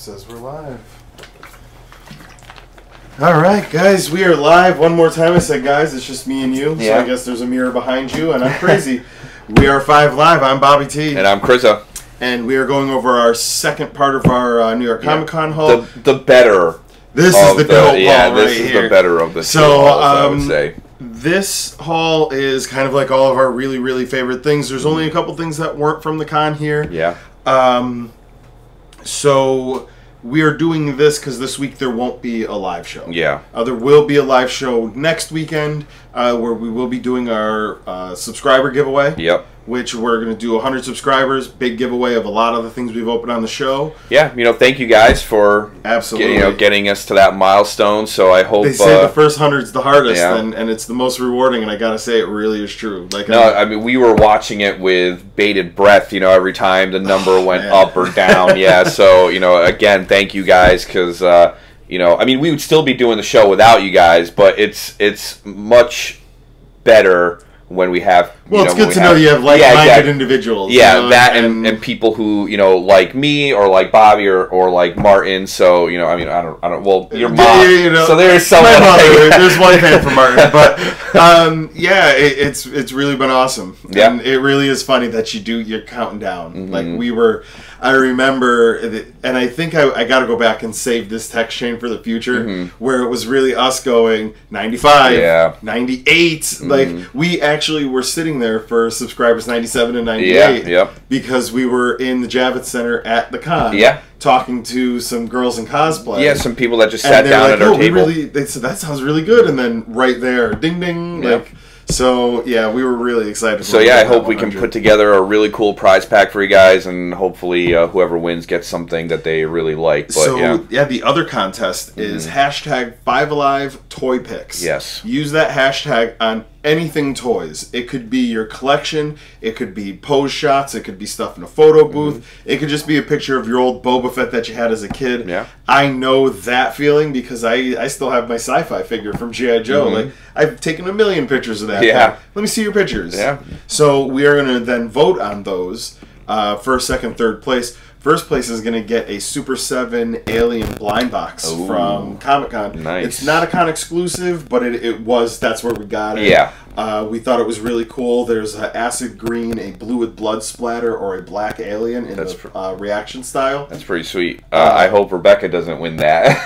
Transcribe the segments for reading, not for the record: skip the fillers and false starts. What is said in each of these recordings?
Says we're live. Alright, guys, we are live. One more time, I said, guys, it's just me and you. Yeah. So I guess there's a mirror behind you, and I'm crazy. We are 5 live. I'm BobbyT. And I'm CRZA. And we are going over our second part of our New York Comic Con haul. The better. This is the haul this right is here. The better of the two so, hauls, I would say. This haul is kind of like all of our really, really favorite things. There's only a couple things that weren't from the con here. Yeah. So we are doing this because this week there won't be a live show. Yeah. There will be a live show next weekend where we will be doing our subscriber giveaway. Yep. Which we're going to do 100 subscribers. Big giveaway of a lot of the things we've opened on the show. Yeah. Thank you guys for getting us to that milestone. So I hope... They say the first 100's the hardest, and it's the most rewarding, and I got to say it really is true. I mean, we were watching it with bated breath, every time the number went up or down. Yeah, so, again, thank you guys, because, I mean, we would still be doing the show without you guys, but it's much better when we have... it's good to know you have like-minded individuals. Yeah, and people who, like me, or like Bobby, or like Martin, so, I mean, I don't, well, your mom, so there's someone... There's one fan for Martin, but, yeah, it's really been awesome. Yeah. And it really is funny that you're counting down. Mm-hmm. I remember, and I think I got to go back and save this text chain for the future, where it was really us going 95, 98, like, we actually were sitting there for subscribers 97 and 98 because we were in the Javits Center at the con talking to some girls in cosplay. Yeah, some people that just sat down at our table. They said, that sounds really good. And then right there, ding, ding, so, yeah, we were really excited. So, yeah, I hope we can put together a really cool prize pack for you guys, and hopefully whoever wins gets something that they really like. But, so, the other contest is hashtag 5Alive Toy Picks. Yes. Use that hashtag on anything toys. It could be your collection, it could be pose shots, it could be stuff in a photo booth, it could just be a picture of your old Boba Fett that you had as a kid. Yeah. I know that feeling because I still have my sci-fi figure from G.I. Joe. Like, I've taken a million pictures of that. Yeah. Let me see your pictures. Yeah. So we are going to then vote on those first, second, third place. First place is going to get a Super 7 Alien blind box from Comic-Con. Nice. It's not a con exclusive, but that's where we got it. Yeah. We thought it was really cool. There's an acid green, a blue with blood splatter, or a black alien in the reaction style. That's pretty sweet. I hope Rebecca doesn't win that.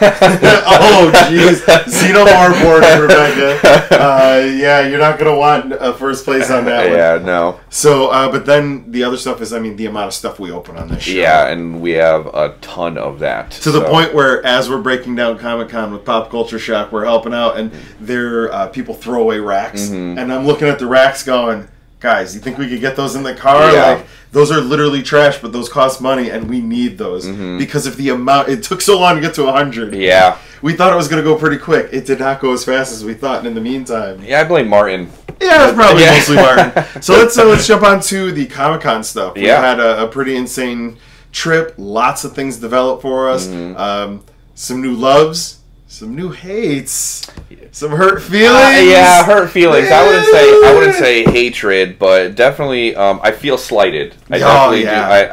Oh, jeez. Xenomorph board, Rebecca. Yeah, you're not going to want a first place on that one. Yeah, no. So, but then the other stuff is, the amount of stuff we open on this show. Yeah, and we have a ton of that. To the point where, as we're breaking down Comic-Con with Pop Culture Shock, we're helping out, and people throw away racks. And I'm looking at the racks going, guys, you think we could get those in the car? Yeah. Like, those are literally trash, but those cost money, and we need those. Because of the amount, it took so long to get to 100. Yeah. We thought it was going to go pretty quick. It did not go as fast as we thought, and in the meantime... Yeah, I blame Martin. Yeah, it's probably mostly Martin. So let's jump on to the Comic-Con stuff. We had a pretty insane trip. Lots of things developed for us. Some new loves. Some new hates, some hurt feelings. Yeah, hurt feelings. I wouldn't say hatred, but definitely I feel slighted. I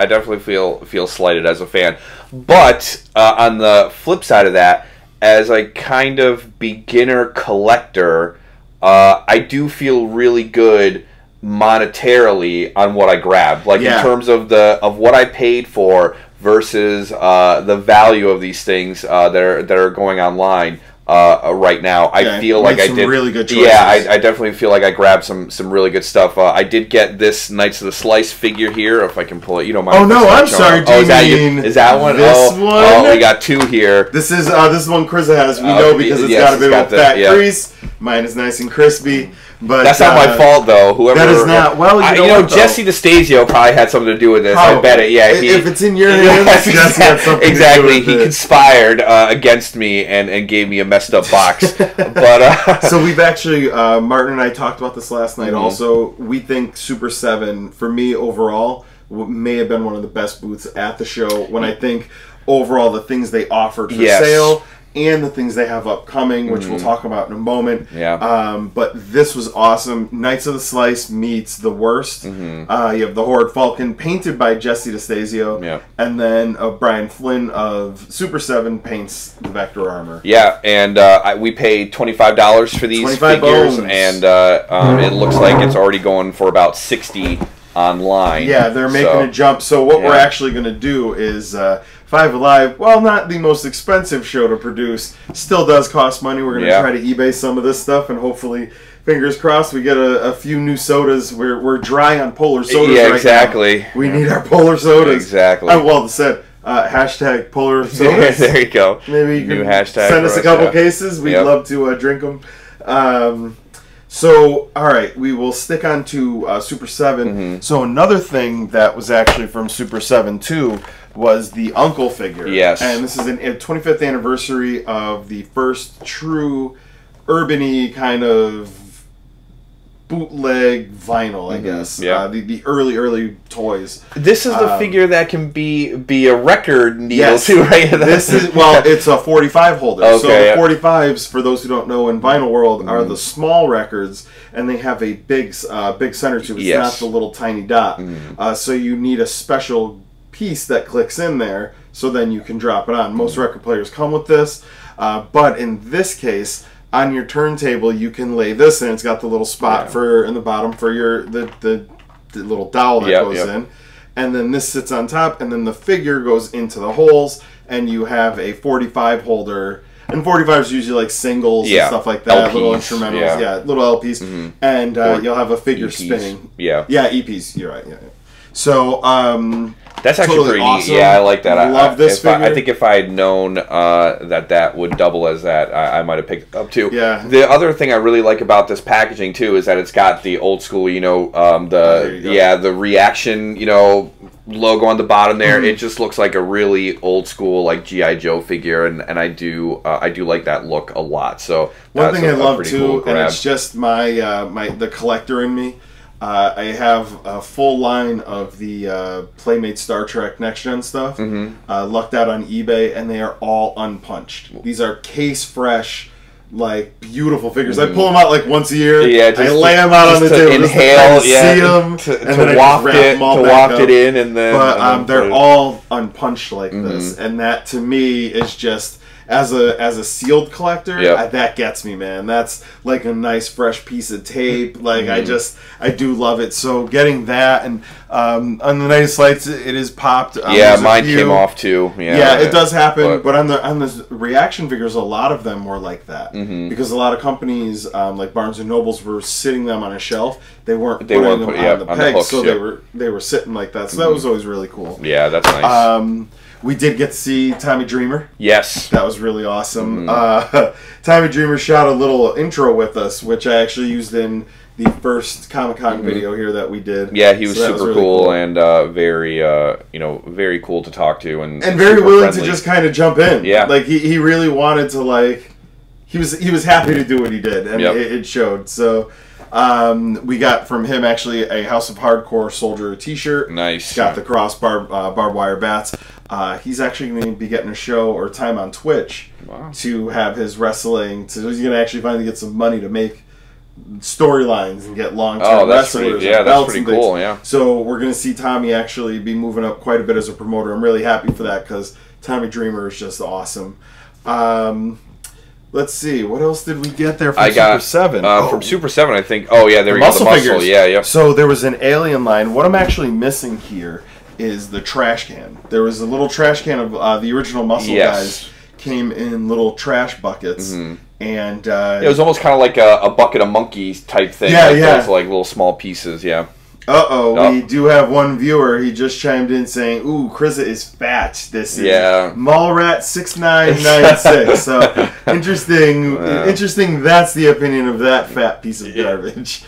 definitely feel slighted as a fan. But on the flip side of that, as a kind of beginner collector, I do feel really good monetarily on what I grabbed. Like in terms of what I paid for versus the value of these things that are going online right now. I feel like I did really good choices. Yeah, I definitely feel like I grabbed some really good stuff. I did get this Knights of the Slice figure here, if I can pull it. You don't mind? Oh no, I'm sorry. Is that one? This one? Oh, we got two here. This is one CRZA has. We know because it's got a bit of a fat crease. Mine is nice and crispy. But that's not my fault, though. Whoever that is not. Well, you know Jesse DeStasio probably had something to do with this. Probably. I bet it. Yeah, if it's in your hands, Jesse had something exactly. To do with he conspired against me and gave me a messed up box. But so we've actually Martin and I talked about this last night. Also, we think Super 7 for me overall may have been one of the best booths at the show. When I think overall the things they offered for sale. and the things they have upcoming, which we'll talk about in a moment. Yeah. But this was awesome. Knights of the Slice meets The Worst. You have the Horde Falcon, painted by Jesse DeStasio. Yeah. And then Brian Flynn of Super 7 paints the Vector armor. Yeah, and we paid $25 for these 25 figures, bones. and it looks like it's already going for about $60 online. Yeah, they're making a jump. So what we're actually going to do is... Five Alive, while not the most expensive show to produce, still does cost money. We're going to try to eBay some of this stuff, and hopefully, fingers crossed, we get a few new sodas. We're dry on polar sodas right exactly. now. We need our polar sodas. Exactly. Well said. Hashtag polar sodas. There you go. Maybe you New can hashtag send us a couple cases. We'd love to drink them. So, all right, we will stick on to Super 7. So another thing that was actually from Super 7 too was the Uncle figure. Yes. And this is a 25th anniversary of the first true urban-y kind of bootleg vinyl, I guess. Yeah. The early toys. This is the figure that can be a record needle too, right? This is it's a 45 holder. Okay, so the 45s, for those who don't know, in vinyl world, are the small records, and they have a big center tube. It's not the little tiny dot. So you need a special piece that clicks in there, so then you can drop it on. Most record players come with this, but in this case, on your turntable, you can lay this in. It's got the little spot in the bottom for your the little dowel that goes in, and then this sits on top, and then the figure goes into the holes, and you have a 45 holder. And 45s usually like singles and stuff like that, LPs, little instrumentals, little LPs, and you'll have a figure EPs. spinning. Yeah, EPs. You're right. Yeah. So that's actually totally pretty. Awesome. Yeah, I like that. I love this figure. I think if I had known that would double as that, I might have picked it up too. Yeah. The other thing I really like about this packaging too is that it's got the old school, the reaction, logo on the bottom there. It just looks like a really old school like G.I. Joe figure, and I do like that look a lot. So one thing I love too, cool, and it's just the collector in me. I have a full line of the Playmate Star Trek Next Gen stuff. Lucked out on eBay, and they are all unpunched. These are case fresh, like beautiful figures. I pull them out like once a year. Yeah, I lay them out on the table, inhale, see them, and then waft it in, and then. But they're all unpunched like this, and that to me is just. As a sealed collector, that gets me, man. That's like a nice fresh piece of tape. Like I do love it. So getting that, and on the nice lights, it is popped. Mine came off too. It does happen. But on the reaction figures, a lot of them were like that because a lot of companies like Barnes and Nobles were sitting them on a shelf. They weren't putting them on the pegs, so they were sitting like that. So that was always really cool. Yeah, that's nice. We did get to see Tommy Dreamer. Yes. That was really awesome. Tommy Dreamer shot a little intro with us, which I actually used in the first Comic-Con video here that we did. Yeah, he was super really cool and very cool to talk to. And very willing to just kind of jump in. Yeah. Like, he really wanted to, he was happy to do what he did, and it showed. So... we got from him actually a House of Hardcore Soldier t-shirt. Nice. It's got the barbed wire bats. He's actually going to be getting a show or time on Twitch to have his wrestling. So he's going to actually finally get some money to make storylines and get long-term wrestlers. That's pretty cool. Yeah. So we're going to see Tommy actually be moving up quite a bit as a promoter. I'm really happy for that because Tommy Dreamer is just awesome. Let's see, what else did we get there from Super 7? From Super 7, I think. Oh, yeah, there we go. The muscle figures. Yeah. So there was an alien line. What I'm actually missing here is the trash can. There was a little trash can of the original muscle guys came in little trash buckets. And it was almost kind of like a bucket of monkeys type thing. Those, like little small pieces, we do have one viewer. He just chimed in saying, "Ooh, CRZA is fat. This is Mallrat6996." So interesting. Interesting. That's the opinion of that fat piece of garbage.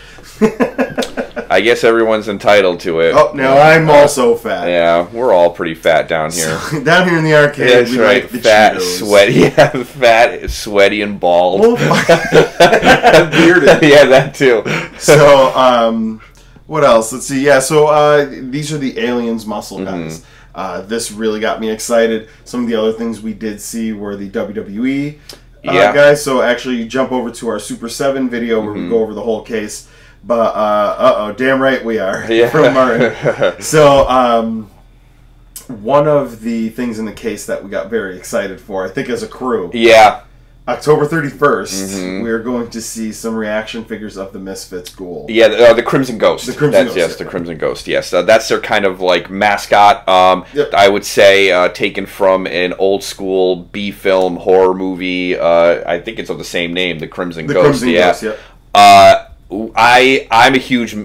I guess everyone's entitled to it. Oh, now I'm also fat. Yeah, we're all pretty fat down here. So, down here in the arcade, we like the fat, Cheetos. Sweaty, fat, sweaty, and bald. Bearded. Yeah, that too. So, what else? Let's see. Yeah, so these are the aliens muscle guys. This really got me excited. Some of the other things we did see were the WWE guys. So actually, you jump over to our Super 7 video where we go over the whole case. But, damn right we are. From Martin. So, one of the things in the case that we got very excited for, I think as a crew. October 31st, we are going to see some reaction figures of the Misfits Ghoul. Yeah, the Crimson Ghost. The Crimson Ghost. Yes, the Crimson Ghost, yes. That's their kind of, like, mascot. I would say taken from an old-school B-film horror movie. I think it's of the same name, The Crimson Ghost. Crimson Ghost, yeah. I'm a huge...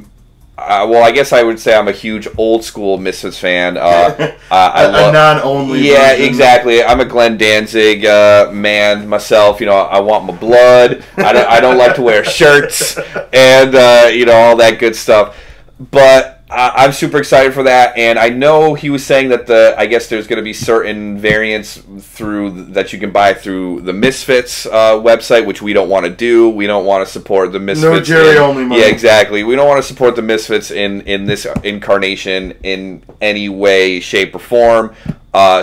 well, I guess I would say I'm a huge old school Misfits fan. I love, a non-only. Yeah, version. Exactly. I'm a Glenn Danzig man myself. You know, I want my blood. I don't like to wear shirts and you know, all that good stuff. But I'm super excited for that, and I know he was saying that I guess there's going to be certain variants that you can buy through the Misfits website, which we don't want to do. We don't want to support the Misfits. No Jerry only money. Yeah, exactly. We don't want to support the Misfits in this incarnation in any way, shape, or form.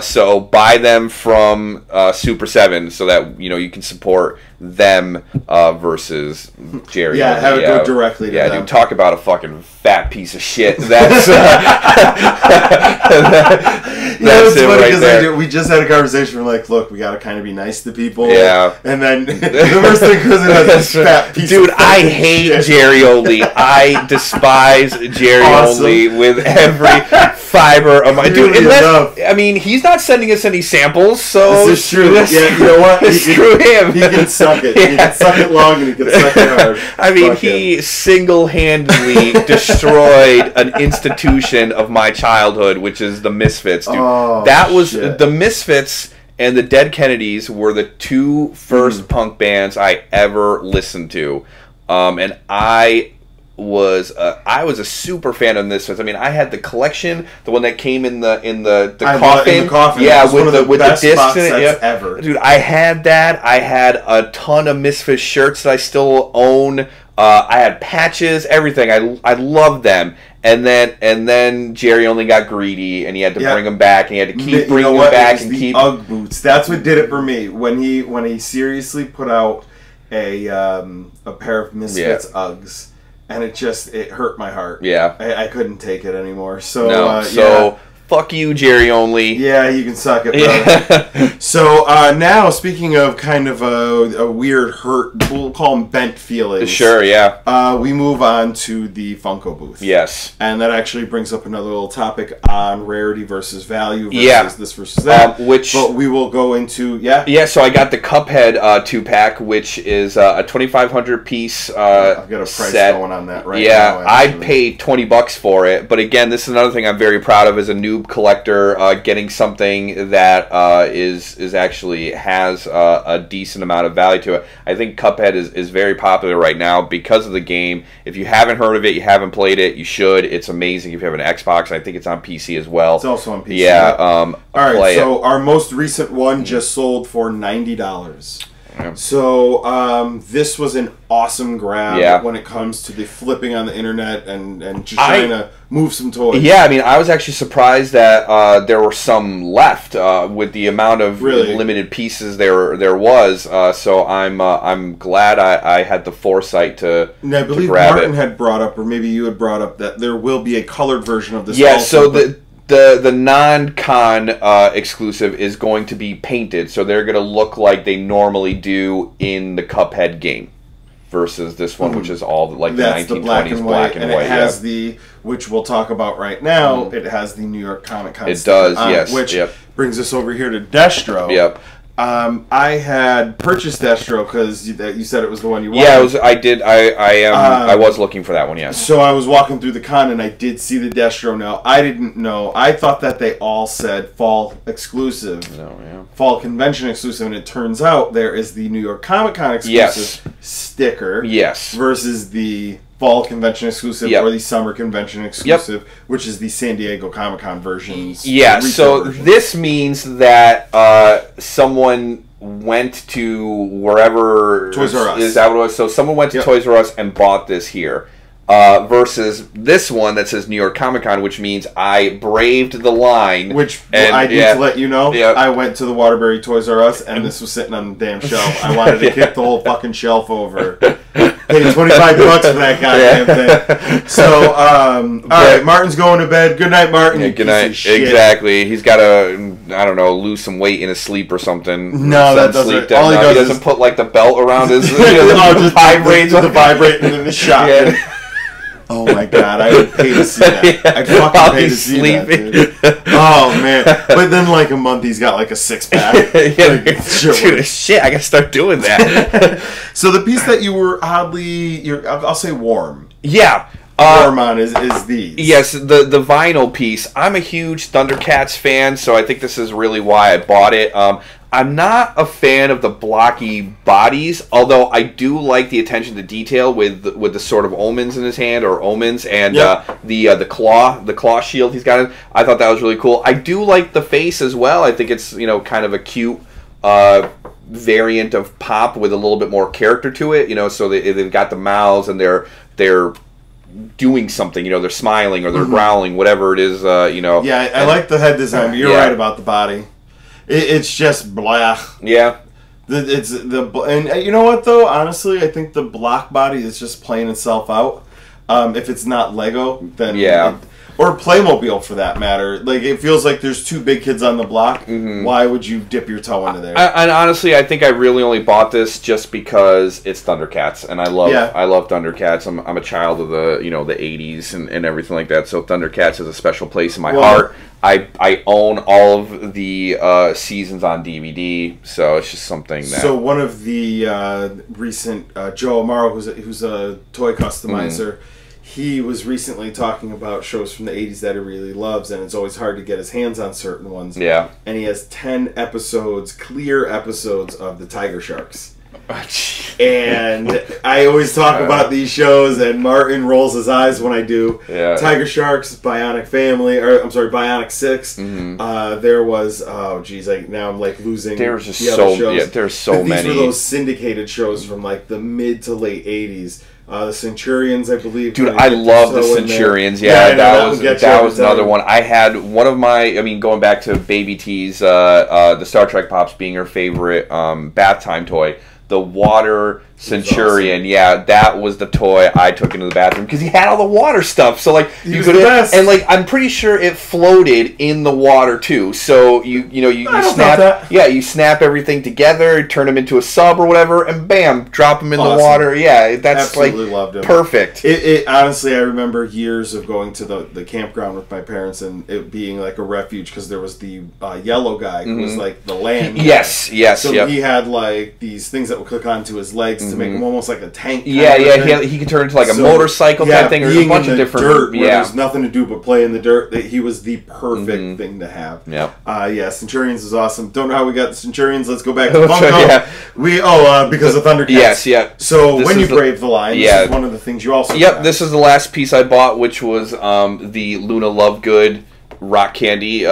So buy them from Super 7 so that you can support them versus Jerry. Yeah, have it go directly to them. Yeah, dude, talk about a fucking fat piece of shit. That's that's it funny right there. we just had a conversation. We're like, look, we got to kind of be nice to people. Yeah. And then the first thing goes in this fat piece dude, of I hate shit. Jerry Only. I despise Jerry Only with every fiber of my... Dude, I mean, he's not sending us any samples, so... This is true. Yeah, you know what? Screw him. He can suck it. Yeah. He can suck it long and he can suck it hard. I mean, he single-handedly destroyed an institution of my childhood, which is the Misfits, dude. Oh, that was... shit. The Misfits and the Dead Kennedys were the two first punk bands I ever listened to. And I was a super fan of Misfits. I mean, I had the collection, the one that came in the coffin. In the coffin. Yeah, with the disc box in it. sets ever. Dude, I had that. I had a ton of Misfits shirts that I still own. I had patches, everything. I loved them. And then Jerry only got greedy, and he had to bring them back, and he had to keep bringing them back and keep Ugg boots. That's what did it for me when he seriously put out a pair of Misfits Uggs. And it hurt my heart. Yeah. I couldn't take it anymore. So, fuck you, Jerry Only. Yeah, you can suck it, brother. So, now, speaking of kind of a weird hurt, we'll call them bent feelings. Sure, yeah. We move on to the Funko booth. Yes. And that actually brings up another little topic on rarity versus value versus this versus that. But we will go into, Yeah, so I got the Cuphead 2-pack, which is a 2,500 piece I've got a price going on that right now. Yeah, I paid $20 for it. But again, this is another thing I'm very proud of as a noob collector, getting something that is actually has a decent amount of value to it. I think Cuphead is very popular right now because of the game. If you haven't heard of it, you haven't played it, you should. It's amazing if you have an Xbox. I think it's on PC as well. It's also on PC. Yeah. All right, so our most recent one just sold for $90. So this was an awesome grab when it comes to the flipping on the internet and just trying to move some toys. Yeah, I mean, I was actually surprised that there were some left with the amount of limited pieces there was. So I'm glad I had the foresight to and I believe grab Martin had brought up, or maybe you had brought up, that there will be a colored version of this. Yeah, also, so the non-con exclusive is going to be painted, so they're going to look like they normally do in the Cuphead game, versus this one, which is all like the 1920s black and white. And it has the, which we'll talk about right now, it has the New York Comic Con. It does, yes. Which brings us over here to Destro. Yep. I had purchased Destro because you said it was the one you wanted. Yeah, I did. I was looking for that one. Yes. So I was walking through the con and I did see the Destro. Now I didn't know. I thought that they all said fall exclusive, fall convention exclusive, and it turns out there is the New York Comic Con exclusive sticker. Yes. Versus the fall convention exclusive or the summer convention exclusive, which is the San Diego Comic Con versions. Yeah, so this means that someone went to wherever Toys R Us. Is that what it was? So someone went to Toys R Us and bought this here. versus this one that says New York Comic Con, which means I braved the line. Which I need to let you know. I went to the Waterbury Toys R Us, and this was sitting on the damn shelf. I wanted to kick the whole fucking shelf over. Paid $25 for that goddamn thing. So, all right, Martin's going to bed. Good night, Martin. Yeah, good night. Exactly. He's got to, I don't know, lose some weight in his sleep or something. No, that doesn't. All he doesn't put like the belt around his. Just vibrates the vibrating in the shot. Yeah. Oh my god, I would pay to see that. I'd fucking pay to see that, dude. Oh man. But then like a month he's got like a 6-pack. Dude, shit, I gotta start doing that. So the piece that you were oddly, I'll say warm. Yeah. Warm on is these. Yes, the vinyl piece. I'm a huge Thundercats fan, so I think this is really why I bought it. I'm not a fan of the blocky bodies, although I do like the attention to detail with the sort of omens in his hand, or omens, and the claw shield he's got. I thought that was really cool. I do like the face as well. I think it's kind of a cute variant of Pop with a little bit more character to it. So they've got the mouths and they're doing something. They're smiling or they're growling, whatever it is. Yeah, I like the head design. But you're right about the body. It's just blah. Yeah. And you know what though? Honestly, I think the block body is just playing itself out. If it's not Lego, then or Playmobil for that matter. Like it feels like there's two big kids on the block. Why would you dip your toe into there? And honestly, I think I really only bought this just because it's Thundercats, and I love Thundercats. I'm a child of the the 80s and everything like that. So Thundercats has a special place in my heart. I own all of the seasons on DVD, so it's just something that. So one of the recent Joe Amaro, who's a toy customizer, he was recently talking about shows from the 80s that he really loves, and it's always hard to get his hands on certain ones. Yeah. And he has 10 episodes, clear episodes of the Tiger Sharks. And I always talk about these shows, and Martin rolls his eyes when I do. Tiger Sharks, Bionic Family, or I'm sorry, Bionic 6. There was now I'm like losing. There's just there's so many. These were those syndicated shows from like the mid to late 80s. The Centurions, I believe. Dude, I love the Centurions. That was another one. I had one of my, going back to Baby T's, the Star Trek Pops being her favorite bath time toy. The water Centurion, awesome. That was the toy I took into the bathroom because he had all the water stuff. So like you could, and like I'm pretty sure it floated in the water too. So you snap, you snap everything together, turn him into a sub or whatever, and bam, drop him in the water. Yeah, that's absolutely loved him. Perfect. It honestly, I remember years of going to the campground with my parents and it being like a refuge because there was the yellow guy who was like the land. Yes. So he had like these things that would click onto his legs to make him almost like a tank. He could turn into like a motorcycle type thing, or a bunch of different dirt where there's nothing to do but play in the dirt. He was the perfect thing to have. Centurions is awesome. Don't know how we got the Centurions. Let's go back to Funko. Because of Thundercats. So when you brave the line, this is one of the things you also got. This is the last piece I bought, which was the Luna Lovegood Rock Candy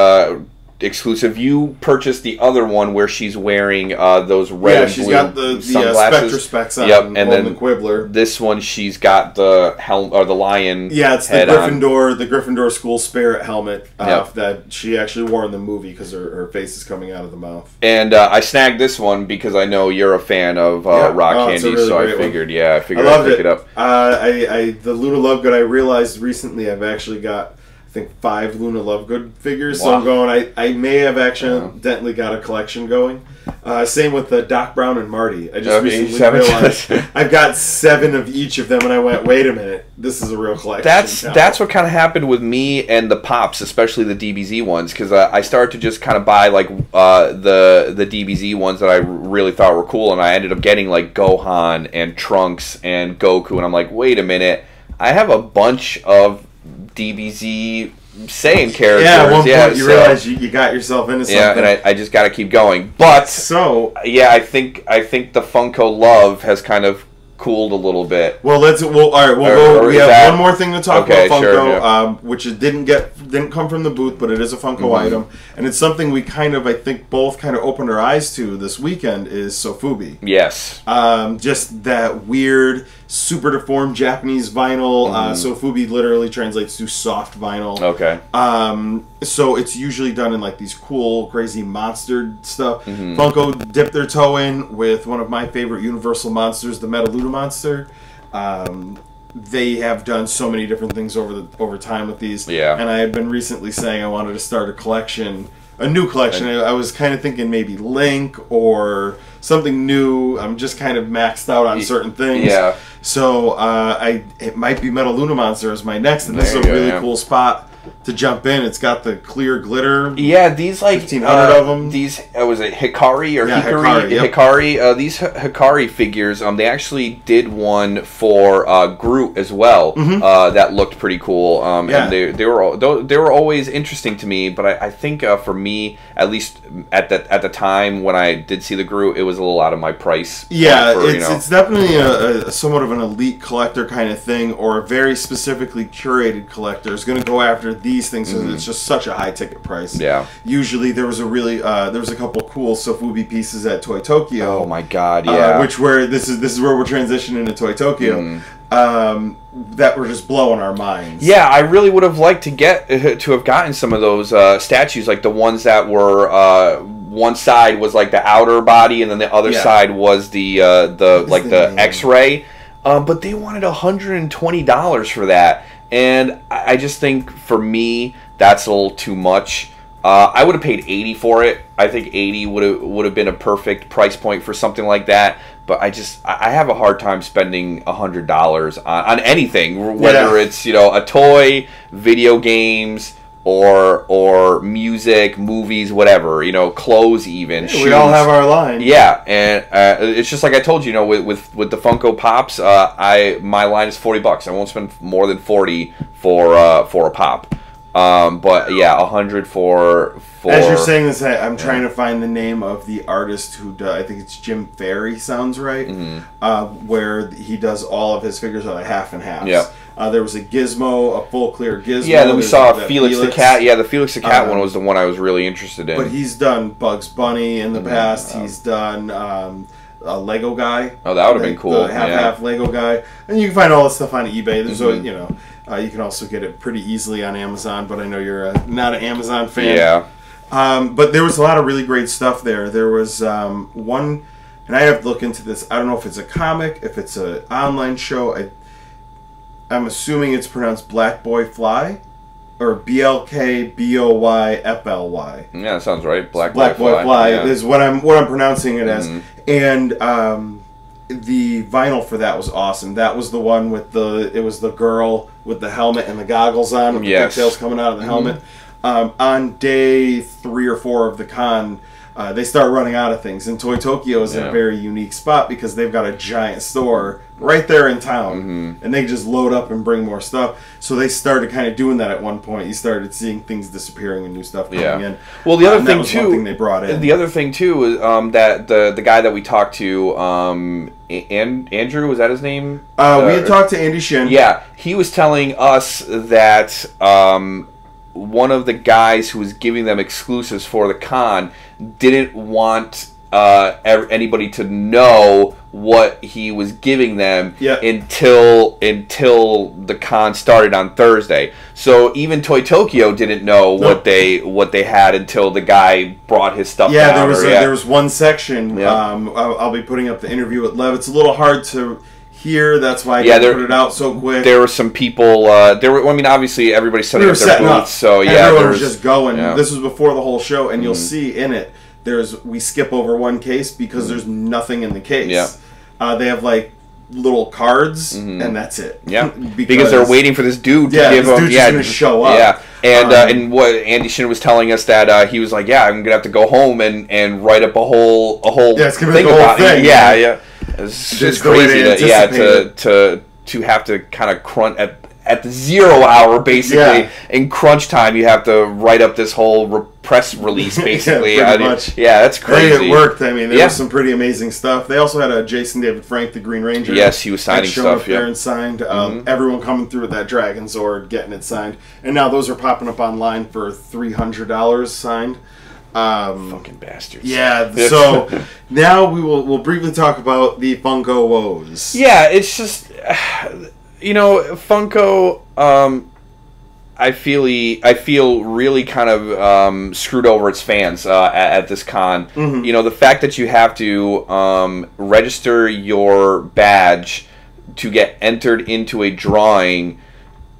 exclusive. You purchased the other one where she's wearing those red and blue got the Spectre specs on, and then the Quibbler. This one she's got the helm or the lion. It's the Gryffindor school spirit helmet that she actually wore in the movie because her face is coming out of the mouth. And I snagged this one because I know you're a fan of rock candy, really so I figured I'd pick it up. The Luna Lovegood, I realized recently I've actually got I think 5 Luna Lovegood figures. Wow. So I'm going, I may have accidentally got a collection going. Same with Doc Brown and Marty. I just recently realized I've got 7 of each of them, and I went, wait a minute, this is a real collection. That's what kind of happened with me and the Pops, especially the DBZ ones, because I started to just kind of buy like the DBZ ones that I really thought were cool, and I ended up getting like Gohan and Trunks and Goku, and I'm like, wait a minute, I have a bunch of DBZ Saiyan characters. At one point you realize you got yourself into something. Yeah, and I just got to keep going. But I think the Funko love has kind of cooled a little bit. Well, all right. We have one more thing to talk about Funko, sure, which it didn't come from the booth, but it is a Funko item, and it's something we I think both kind of opened our eyes to this weekend is Sofubi. Yes. Just that weird, super deformed Japanese vinyl. Sofubi literally translates to soft vinyl. Okay. So it's usually done in like these cool, crazy monster stuff. Funko dipped their toe in with one of my favorite Universal monsters, the Metaluna monster. They have done so many different things over time with these. Yeah. And I had been recently saying I wanted to start a new collection. I was kind of thinking maybe Link or something new. I'm just kind of maxed out on certain things. Yeah. So it might be Metaluna monster as my next, and this is a really cool spot to jump in. It's got the clear glitter. Yeah, these like 1,500 of them. These was it Hikari or Hikari? Yep. Hikari. These Hikari figures. They actually did one for Groot as well. That looked pretty cool. And they were always interesting to me. But I think for me, at least at the time when I did see the Groot, it was a little out of my price. Yeah, it's definitely a somewhat of an elite collector kind of thing, or a very specifically curated collector is going to go after these things because it's just such a high ticket price. Yeah. Usually there was a couple cool Sofubi pieces at Toy Tokyo. Oh my god, yeah. This is where we're transitioning to Toy Tokyo. That were just blowing our minds. Yeah, I really would have liked to have gotten some of those statues, like the ones that were one side was like the outer body, and then the other side was the X-ray. But they wanted $120 for that. And I just think, for me, that's a little too much. I would have paid $80 for it. I think $80 would have been a perfect price point for something like that. But I have a hard time spending $100 on anything, whether it's a toy, video games, or music, movies, whatever, clothes even. Yeah, we all have our line. Yeah, and it's just like I told you, with the Funko Pops, my line is $40. I won't spend more than $40 for a pop. But yeah, $100 for. As you're saying this, I'm trying to find the name of the artist who does. I think it's Jim Ferry. Sounds right. Where he does all of his figures are like half and half. Yeah. There was a Gizmo, a full clear Gizmo. Yeah, then we saw Felix the Cat. Yeah, the Felix the Cat one was the one I was really interested in. But he's done Bugs Bunny in the past. He's done a Lego guy. Oh, that would have been cool. The half Lego guy. And you can find all this stuff on eBay. There's you can also get it pretty easily on Amazon, but I know you're not an Amazon fan. Yeah. But there was a lot of really great stuff there. There was one, and I have to look into this. I don't know if it's a comic, if it's an online show. I'm assuming it's pronounced Black Boy Fly, or BLKBOYFLY. Yeah, that sounds right. Black Boy Fly is what I'm pronouncing it as. And the vinyl for that was awesome. That was the one with it was the girl with the helmet and the goggles on, with the pigtails coming out of the helmet. On day 3 or 4 of the con, they start running out of things. And Toy Tokyo is in a very unique spot because they've got a giant store right there in town. And they just load up and bring more stuff. So they started kind of doing that at one point. You started seeing things disappearing and new stuff coming in. Well, the other thing too, one thing they brought in. The other thing too is that the guy that we talked to, Andrew, was that his name? We had talked to Andy Shin. Yeah, he was telling us that one of the guys who was giving them exclusives for the con didn't want anybody to know what he was giving them until the con started on Thursday. So even Toy Tokyo didn't know what they had until the guy brought his stuff down. There was one section. I'll be putting up the interview with Lev. It's a little hard to hear. That's why I put it out so quick. There were some people. Obviously everybody's setting up their booths. So everyone was just going. This was before the whole show, and you'll see in it. We skip over one case because there's nothing in the case. They have like little cards, and that's it. Yeah, because they're waiting for this dude to give them. Dude's going to show up. Yeah, and what Andy Shin was telling us that he was like, I'm gonna have to go home and write up a whole thing about it. Yeah. It's just crazy to have to kind of at the 0 hour, basically. In crunch time, you have to write up this whole press release, basically. Pretty much. Yeah, that's crazy. Hey, it worked. I mean, there was some pretty amazing stuff. They also had a Jason David Frank, the Green Ranger. Yes, he was signing stuff. Up there and signed. Everyone coming through with that Dragon Zord, getting it signed. And now those are popping up online for $300 signed. Fucking bastards. Yeah, so now we'll briefly talk about the Funko woes. Yeah, it's just, Funko, I feel really kind of screwed over its fans at this con. The fact that you have to register your badge to get entered into a drawing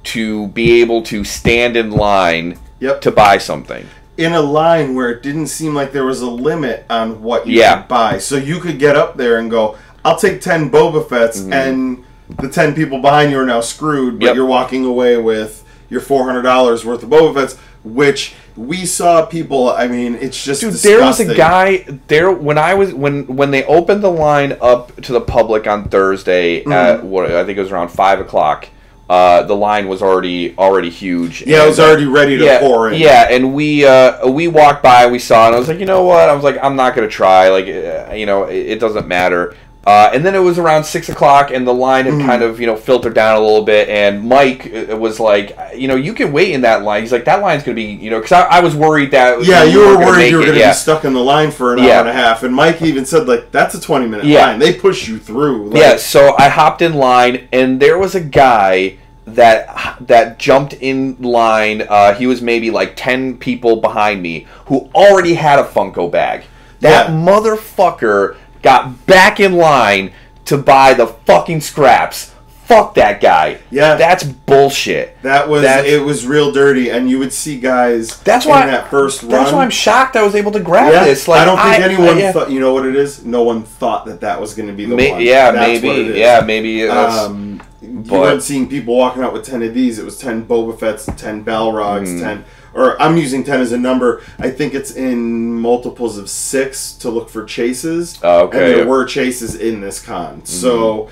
to be able to stand in line to buy something. In a line where it didn't seem like there was a limit on what you could buy. So you could get up there and go, I'll take 10 Boba Fetts, and the 10 people behind you are now screwed, but you're walking away with your $400 worth of Boba Fetts, which we saw people, I mean, it's just disgusting. There was a guy there when they opened the line up to the public on Thursday at I think it was around 5 o'clock. The line was already huge. Yeah, it was already ready to pour in. Yeah, and we walked by and we saw it, and I was like, you know what? I was like, I'm not going to try. Like, it doesn't matter. And then it was around 6 o'clock, and the line had kind of, filtered down a little bit, and Mike was like, you can wait in that line. He's like, that line's going to be, because I was worried that... Yeah, you were worried you were going to be stuck in the line for an hour and a half, and Mike even said, like, that's a 20-minute line. They push you through. Like, so I hopped in line, and there was a guy that jumped in line. He was maybe like 10 people behind me who already had a Funko bag. That motherfucker got back in line to buy the fucking scraps. Fuck that guy. Yeah, that's bullshit. It was real dirty, and you would see guys. That's why in that first run. That's why I'm shocked I was able to grab this. Like, I don't think anyone thought. You know what it is? No one thought that was going to be the one. Yeah, that's maybe. What it is. Yeah, maybe. You weren't seeing people walking out with 10 of these. It was 10 Boba Fetts, 10 Balrogs, 10. Or I'm using 10 as a number. I think it's in multiples of 6 to look for chases. Oh, okay. And there were chases in this con. So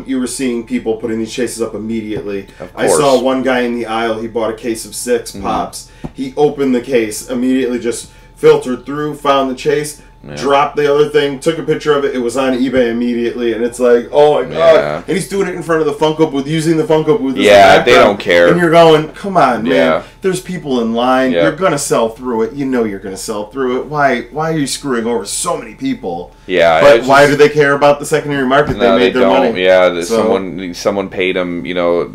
you were seeing people putting these chases up immediately. I saw one guy in the aisle. He bought a case of 6 pops. He opened the case, immediately just filtered through, found the chase, dropped the other thing, took a picture of it. It was on eBay immediately, and it's like, oh my god! And he's doing it in front of the Funko booth, using the Funko booth. As they don't care. And you're going, come on, man. There's people in line. You're gonna sell through it. You know you're gonna sell through it. Why are you screwing over so many people? Yeah, but why do they care about the secondary market? No, they made their money. Yeah, someone paid them.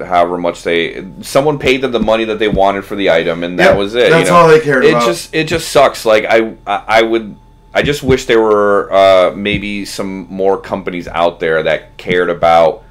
However much someone paid them the money that they wanted for the item, and that was it. That's all they cared about. It just sucks. Like I just wish there were maybe some more companies out there that cared about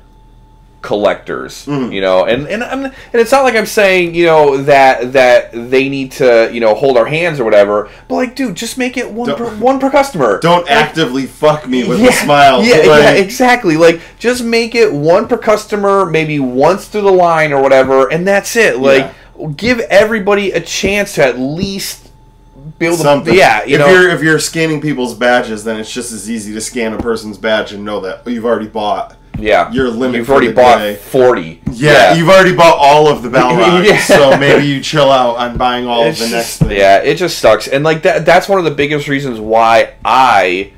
collectors, and it's not like I'm saying that they need to hold our hands or whatever, but like, dude, just make it one per customer. Don't actively fuck me with a smile. Yeah, exactly. Like, just make it one per customer, maybe once through the line or whatever, and that's it. Like, give everybody a chance to at least build something. If you're scanning people's badges, then it's just as easy to scan a person's badge and know that you've already bought. Yeah, your limit. You've already bought 40. Yeah, you've already bought all of the Balrogs. So maybe you chill out on buying all of the next thing. Yeah, it just sucks, and like that's one of the biggest reasons why I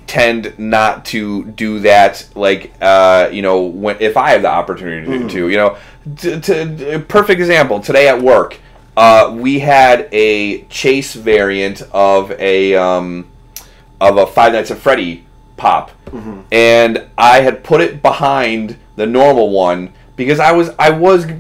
tend not to do that. Like, if I have the opportunity to, perfect example today at work. We had a chase variant of a Five Nights at Freddy pop, and I had put it behind the normal one because I was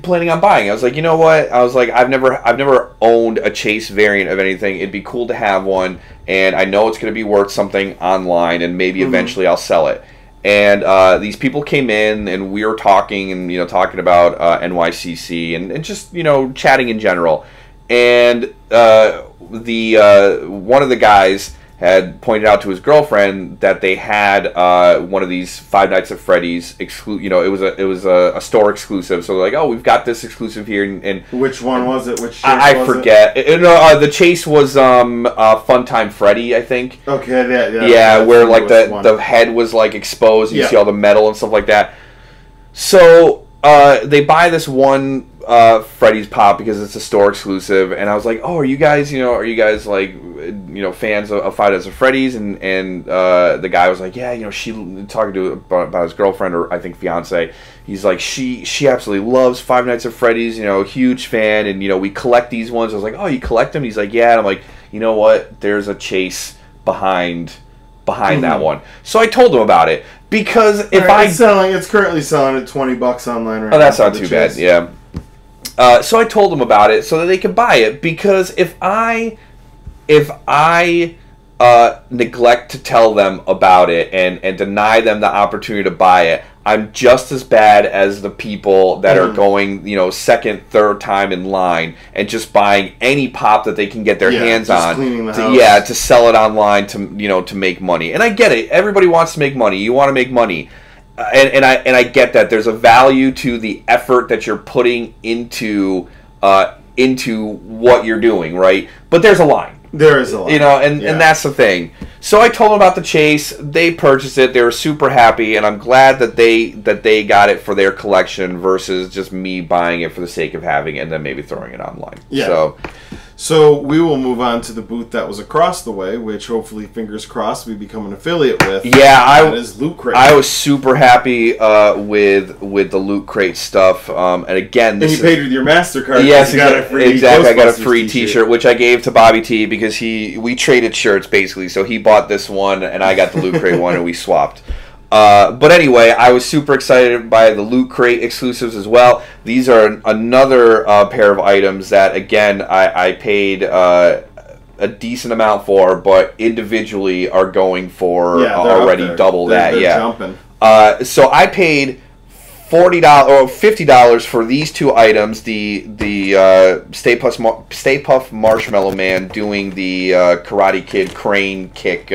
planning on buying it. I was like, you know what? I was like, I've never owned a chase variant of anything. It'd be cool to have one, and I know it's going to be worth something online, and maybe eventually I'll sell it. And these people came in, and we were talking, and talking about NYCC and just chatting in general. And one of the guys had pointed out to his girlfriend that they had one of these Five Nights at Freddy's it was a store exclusive. So they're like, oh, we've got this exclusive here. And which one was it? Which I forget. The chase was Funtime Freddy, I think. Okay, yeah, where like the head was like exposed. You see all the metal and stuff like that. So they buy this one Freddy's Pop because it's a store exclusive, and I was like, oh, are you guys like, fans of Five Nights at Freddy's? And the guy was like, yeah, she talking to about his girlfriend, or I think fiance. He's like, she absolutely loves Five Nights at Freddy's, huge fan, and we collect these ones. I was like, oh, you collect them? He's like, yeah. And I'm like, you know what? There's a chase behind that one. So I told him about it, because it's currently selling at $20 online right now. Oh, that's not too bad. Yeah. So I told them about it so that they could buy it, because if I neglect to tell them about it and deny them the opportunity to buy it, I'm just as bad as the people that are going, second, third time in line and just buying any pop that they can get their hands on. Cleaning the house. To sell it online to make money. And I get it. Everybody wants to make money. You want to make money. And I get that there's a value to the effort that you're putting into what you're doing, right? But there's a line. There is a line. And that's the thing. So I told them about the chase. They purchased it. They were super happy, and I'm glad that they got it for their collection versus just me buying it for the sake of having it and then maybe throwing it online. Yeah. So we will move on to the booth that was across the way, which hopefully, fingers crossed, we become an affiliate with. Yeah, that is Loot Crate. I was super happy with the Loot Crate stuff. And again, you paid with your MasterCard. Yes, exactly. I got a free T-shirt, which I gave to BobbyT because we traded shirts basically. So he bought this one, and I got the Loot Crate one, and we swapped. But anyway, I was super excited by the Loot Crate exclusives as well. These are another pair of items that, again, I paid a decent amount for, but individually are going for already double that. They're jumping. So I paid $40 or $50 for these two items. The Stay Puft Marshmallow Man doing the Karate Kid crane kick.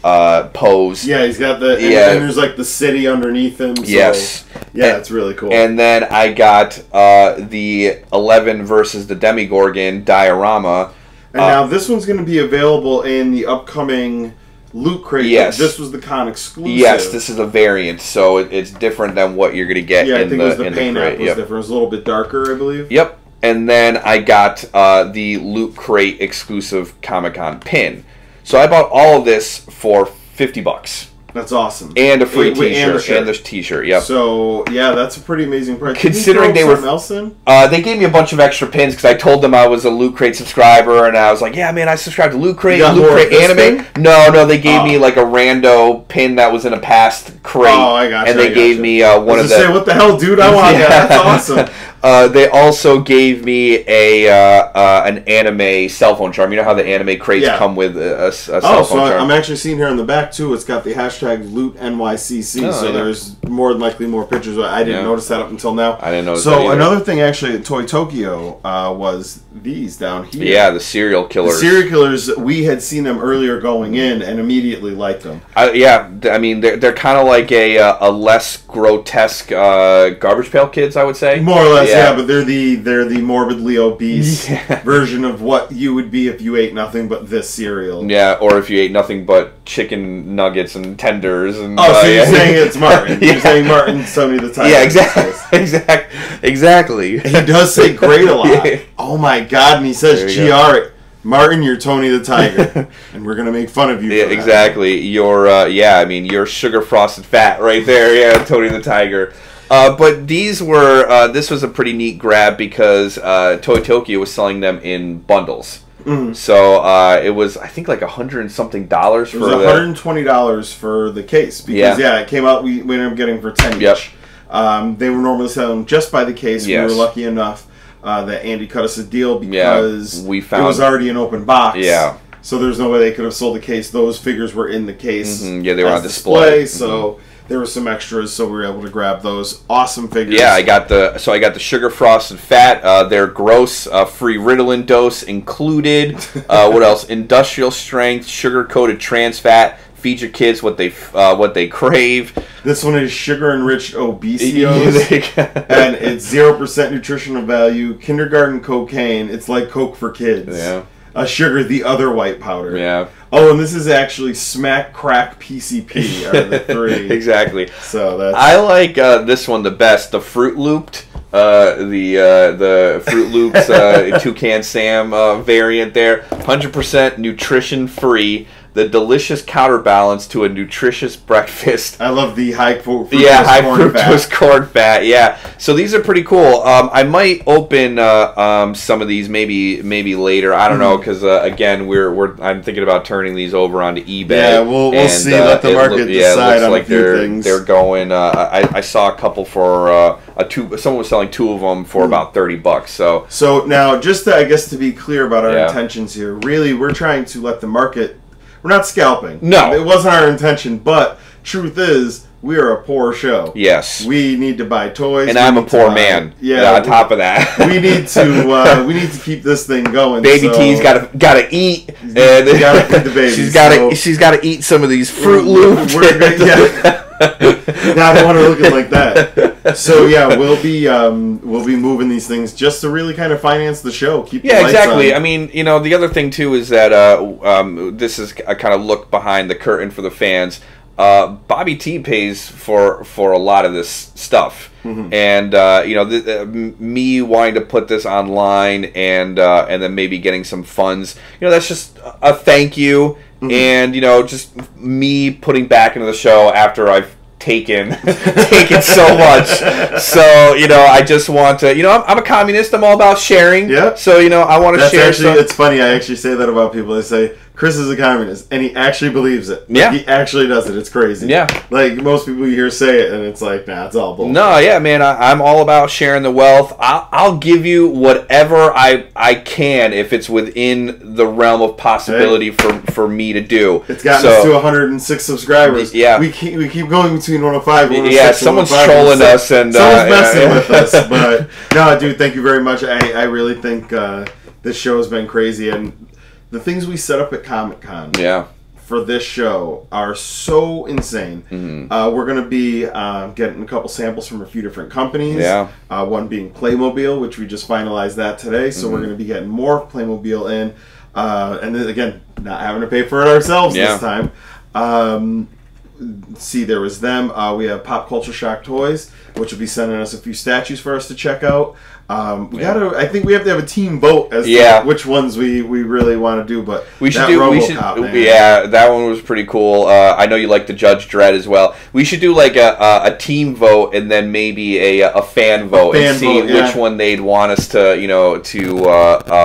Pose. Yeah, he's got the and there's like the city underneath him. So, yes. Yeah, it's really cool. And then I got the 11 versus the Demigorgon diorama. And now this one's going to be available in the upcoming Loot Crate. Yes. This was the con exclusive. Yes, this is a variant, so it's different than what you're going to get in the paint app was different. It was a little bit darker, I believe. Yep. And then I got the Loot Crate exclusive Comic-Con pin. So I bought all of this for $50. That's awesome. And a free T-shirt. And the T-shirt, yep. So, yeah, that's a pretty amazing price. Considering they were... else in? They gave me a bunch of extra pins because I told them I was a Loot Crate subscriber, and I was like, yeah, man, I subscribe to Loot Crate. Loot Crate Anime. No, they gave me like a rando pin that was in a past crate. Oh, I got you. And they gave me one of the... say, what the hell, dude? I want that. That's awesome. They also gave me an anime cell phone charm. You know how the anime crates come with a cell phone charm? I'm actually seeing here on the back, too, it's got the hashtag Loot NYCC, so there's more than likely more pictures. I didn't notice that up until now. I didn't notice that either. Another thing, actually, at Toy Tokyo was these down here. Yeah, the serial killers. The serial killers, we had seen them earlier going in and immediately liked them. Yeah, I mean, they're kind of like a less grotesque Garbage Pail Kids, I would say. More or less. Yeah, but they're the morbidly obese version of what you would be if you ate nothing but this cereal. Yeah, or if you ate nothing but chicken nuggets and tenders. And, so you're saying it's Martin. You're saying Martin's Tony the Tiger. Yeah, exactly. He does say great a lot. Oh my God, and he says GR. Martin, you're Tony the Tiger, and we're gonna make fun of you. Yeah, exactly. You're sugar frosted fat right there. Yeah, Tony the Tiger. But these were this was a pretty neat grab because Toy Tokyo was selling them in bundles. Mm-hmm. So it was, I think, like $100 and something for it was $120 for the case because it came out. We ended up getting for $10 each. They were normally selling just by the case. Yes. We were lucky enough that Andy cut us a deal because it was already an open box. Yeah. So there's no way they could have sold the case. Those figures were in the case. Mm-hmm. Yeah, they were on display. So there were some extras, so we were able to grab those awesome figures. Yeah, I got the sugar frosted fat. Their gross free Ritalin dose included. What else? Industrial strength sugar coated trans fat. Feed your kids what they crave. This one is sugar enriched Obesios, and it's 0% nutritional value. Kindergarten cocaine. It's like Coke for kids. Yeah. Sugar, the other white powder. Yeah. Oh, and this is actually Smack, Crack, PCP are the 3. Exactly. So that's... I like this one the best, the Fruit Looped. The Fruit Loops Toucan Sam variant there. 100% nutrition free. The delicious counterbalance to a nutritious breakfast. I love the high fructose corn fat. Yeah, so these are pretty cool. I might open some of these maybe later. I don't know, because again, I'm thinking about turning these over onto eBay. Yeah, we'll see. Let the market decide on like a few things. They're going. I saw a couple for someone was selling 2 of them for about $30. So now, just to, I guess, to be clear about our intentions here, really, we're trying to let the market. We're not scalping. No. It wasn't our intention, but truth is, we are a poor show. Yes. We need to buy toys. And I'm a poor man. Yeah. On top of that. we need to keep this thing going. Baby T's gotta eat. And gotta feed the baby. She's gotta eat some of these Fruit Loops. I don't want her looking like that. So yeah, we'll be moving these things just to really kind of finance the show. Keep the lights exactly. on. I mean, the other thing too is that this is a kind of look behind the curtain for the fans. BobbyT pays for a lot of this stuff, and me wanting to put this online and then maybe getting some funds. That's just a thank you. And just me putting back into the show after I've taken so much. So I just want to. I'm a communist. I'm all about sharing. Yeah. So I want to share. It's funny. I actually say that about people. They say Chris is a communist, and he actually believes it. Yeah. He actually does it. It's crazy. Yeah. Like most people you hear say it, and it's like, nah, it's all bullshit. No, yeah, man. I'm all about sharing the wealth. I'll give you whatever I can if it's within the realm of possibility for me to do. It's gotten us to 106 subscribers. Yeah. We keep going between 105 and 106. Yeah, someone's trolling us and someone's messing with us. But no, dude, thank you very much. I really think this show has been crazy, and the things we set up at Comic-Con for this show are so insane. We're going to be getting a couple samples from a few different companies. Yeah. One being Playmobil, which we just finalized that today. So we're going to be getting more Playmobil in. And then, again, not having to pay for it ourselves this time. See, there was them. We have Pop Culture Shock Toys, which will be sending us a few statues for us to check out. I think we have to have a team vote as to which ones we really want to do. But we should that one was pretty cool. I know you like the Judge Dredd as well. We should do like a team vote and then maybe a fan vote and see which one they'd want us to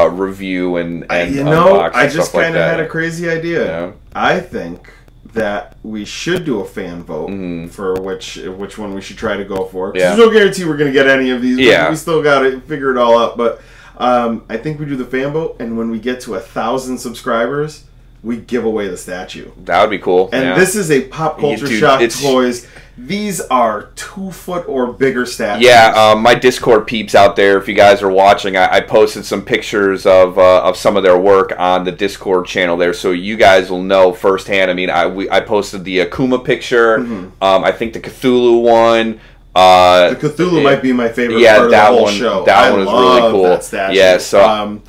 review and unbox I just kind of had a that. crazy idea. Yeah. I think that we should do a fan vote for which one we should try to go for. There's no guarantee we're going to get any of these. Yeah. We still got to figure it all out. But I think we do the fan vote, and when we get to 1,000 subscribers, we give away the statue. That would be cool. And this is a Pop Culture Shock Toys. These are 2-foot or bigger statues. Yeah, my Discord peeps out there, if you guys are watching, I posted some pictures of some of their work on the Discord channel there, so you guys will know firsthand. I mean, I posted the Akuma picture, I think the Cthulhu one. The Cthulhu might be my favorite part of the whole show. That one is really cool. That statue. Yeah, so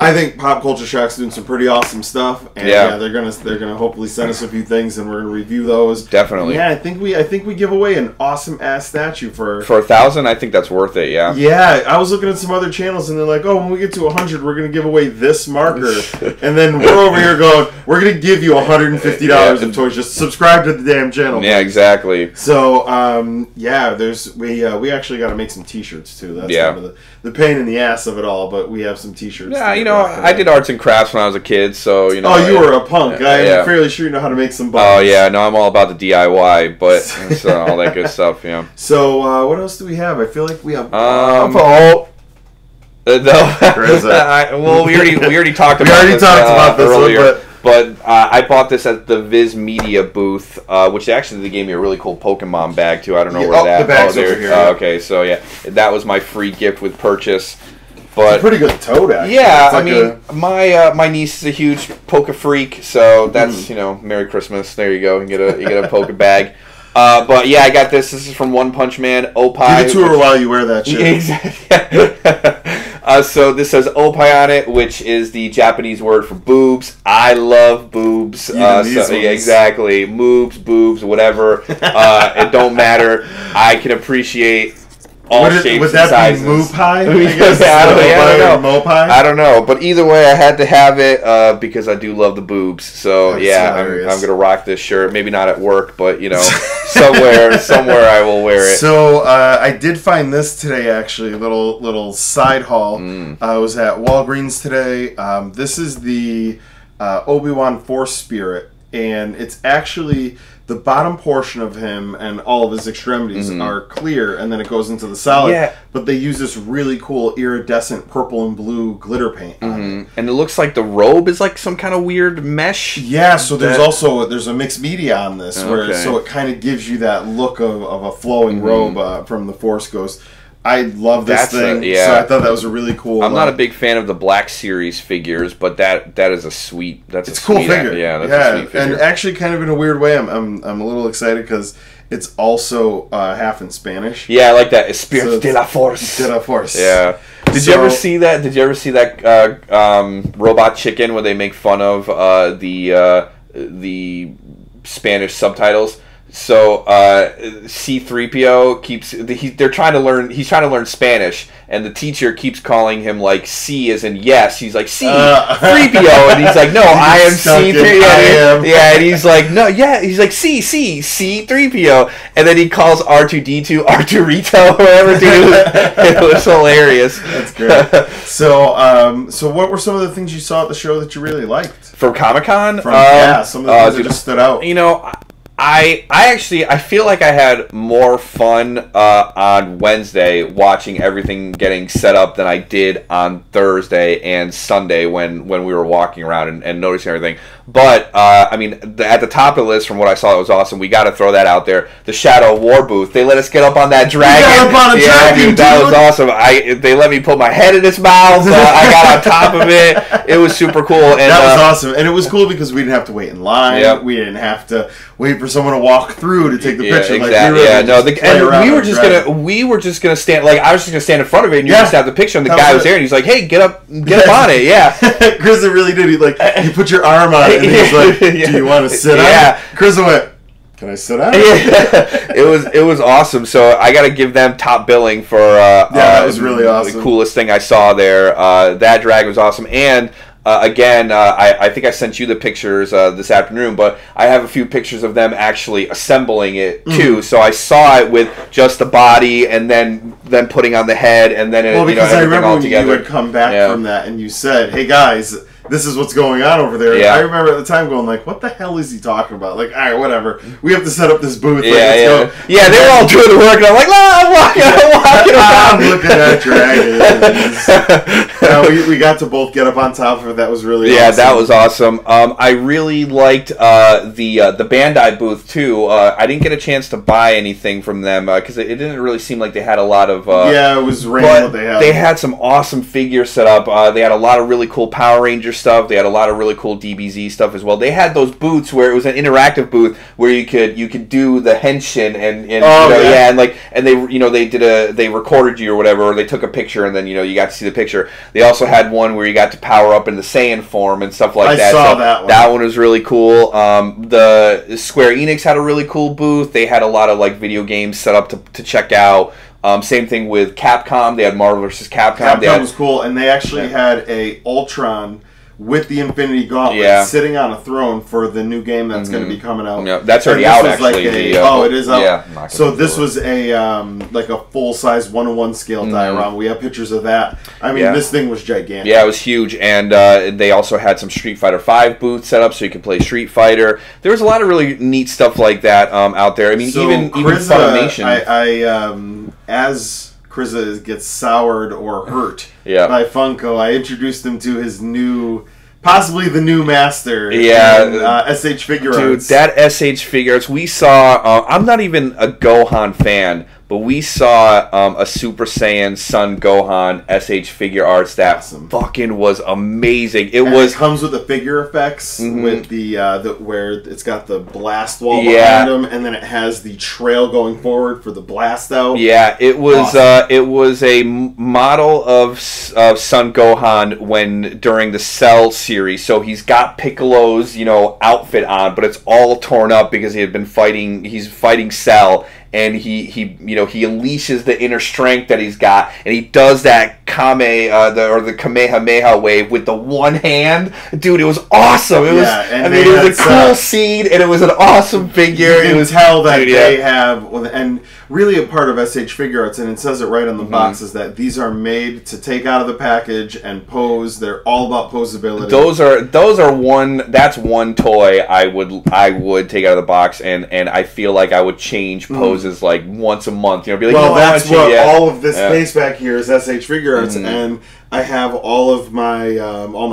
I think Pop Culture Shock's doing some pretty awesome stuff, and they're gonna hopefully send us a few things, and we're gonna review those. Definitely. Yeah, I think we give away an awesome ass statue for 1,000. I think that's worth it. Yeah. Yeah, I was looking at some other channels, and they're like, "Oh, when we get to 100, we're gonna give away this marker," and then we're over here going, "We're gonna give you $150 in toys. Just subscribe to the damn channel." Yeah, exactly. So, we actually got to make some T-shirts too. That's kind of the pain in the ass of it all, but we have some T-shirts. Yeah, I did arts and crafts when I was a kid, so Oh, you were a punk. I'm fairly sure you know how to make some buttons. Oh yeah, no, I'm all about the DIY, but all that good stuff. Yeah. So what else do we have? I feel like we have. No. Well, we already talked about this earlier. But I bought this at the Viz Media booth, which actually they gave me a really cool Pokemon bag too. I don't know where that. The bag's over here. Okay, so that was my free gift with purchase. But it's a pretty good toad, actually. Yeah, my niece is a huge Poke freak, so that's Merry Christmas. There you go. You get a Poke bag. But yeah, I got this. This is from One Punch Man. Opie. Give it to her while you wear that shit. Exactly. So this says opai on it, which is the Japanese word for boobs. I love boobs. Exactly. Moobs, boobs, whatever. It don't matter. I can appreciate all shapes and sizes. Would that be Moopai? I don't know. But either way, I had to have it because I do love the boobs. So I'm gonna rock this shirt. Maybe not at work, but somewhere I will wear it. So I did find this today, actually. A little side haul. I was at Walgreens today. This is the Obi-Wan Force Spirit, and it's actually the bottom portion of him and all of his extremities are clear, and then it goes into the solid. Yeah. But they use this really cool iridescent purple and blue glitter paint on it. And it looks like the robe is like some kind of weird mesh. Yeah, so there's a mixed media on this, so it kind of gives you that look of a flowing robe from the Force Ghost. I love this thing, so I thought that was a really cool. I'm not a big fan of the Black Series figures, but that is a sweet. It's a cool figure. That's a sweet figure. And actually, kind of in a weird way, I'm a little excited because it's also half in Spanish. Yeah, I like that. Espíritu de la Force. De la Force. Yeah. Did you ever see that? Did you ever see that Robot Chicken where they make fun of the Spanish subtitles? So C-3PO they're trying to learn. He's trying to learn Spanish, and the teacher keeps calling him like C as in yes. He's like C-3PO, and he's like no, I am C-3PO. Yeah, and he's like no, yeah. He's like C-3PO, and then he calls R2-D2 Arturito, whatever. Dude, it was hilarious. That's great. So what were some of the things you saw at the show that you really liked from Comic-Con? Some of the things that just stood out. I feel like I had more fun on Wednesday watching everything getting set up than I did on Thursday and Sunday when we were walking around and noticing everything. But, at the top of the list from what I saw, it was awesome. We got to throw that out there. The Shadow War booth. They let us get up on that dragon. Dude, that was awesome. They let me put my head in its mouth. I got on top of it. It was super cool. And that was awesome. And it was cool because we didn't have to wait in line. Yep. We didn't have to wait for someone to walk through to take the picture. Exactly. We were just gonna stand. Like I was just gonna stand in front of it, and you just have the picture. And the guy was there, and he's like, "Hey, get up on it." Yeah. Chris really did. You put your arm on it, and he's like, "Do you want to sit on it?" Chris went, "Can I sit on it?" It was awesome. So I got to give them top billing for that was really awesome. The coolest thing I saw there. That drag was awesome, and. Again, I think I sent you the pictures this afternoon, but I have a few pictures of them actually assembling it too. So I saw it with just the body, and then putting on the head, and then because I remember when you had come back from that, and you said, "Hey guys, this is what's going on over there." Yeah. I remember at the time going like, "What the hell is he talking about?" Like, all right, whatever. We have to set up this booth. They were all doing the work, and I'm like, I'm walking around. I'm looking at dragons. We got to both get up on top of it. That was really awesome. That was awesome. I really liked the Bandai booth too. I didn't get a chance to buy anything from them because it didn't really seem like they had a lot of. It was random what they had. They had some awesome figures set up. They had a lot of really cool Power Rangers stuff. They had a lot of really cool DBZ stuff as well. They had those booths where it was an interactive booth where you could do the henshin and they recorded you or whatever, or they took a picture and then you got to see the picture. They also had one where you got to power up in the Saiyan form and stuff like that. I saw that one. That one was really cool. The Square Enix had a really cool booth. They had a lot of video games set up to check out. Same thing with Capcom. They had Marvel vs. Capcom. Capcom was cool, and they actually had a Ultron with the Infinity Gauntlet sitting on a throne for the new game that's going to be coming out. Yeah, that's already out, actually. It is out? Yeah. So this was a full-size 1-to-1 scale diorama. We have pictures of that. This thing was gigantic. Yeah, it was huge. And they also had some Street Fighter V booths set up so you could play Street Fighter. There was a lot of really neat stuff like that out there. Even Funimation. As CRZA gets soured or hurt by Funko, I introduced him to his possibly the new master. SH Figure Arts. Dude, that SH Figure Arts, we saw, I'm not even a Gohan fan, but we saw a Super Saiyan Son Gohan SH figure arts that fucking was amazing. It comes with the figure effects with the where it's got the blast wall behind him, and then it has the trail going forward for the blast out. Yeah, it was it was a model of Son Gohan during the Cell series. So he's got Piccolo's outfit on, but it's all torn up because he had been fighting. He's fighting Cell, and he unleashes the inner strength that he's got, and he does that the Kamehameha wave with the one hand. Dude, it was awesome. It was a cool scene, and it was an awesome figure. You can tell that they have, and really a part of SH Figure Arts, and it says it right on the box, is that these are made to take out of the package and pose. They're all about posability. That's one toy I would take out of the box, and I feel like I would change poses like once a month. Be like, that's what all of this space back here is SH Figure Arts, and I have all of my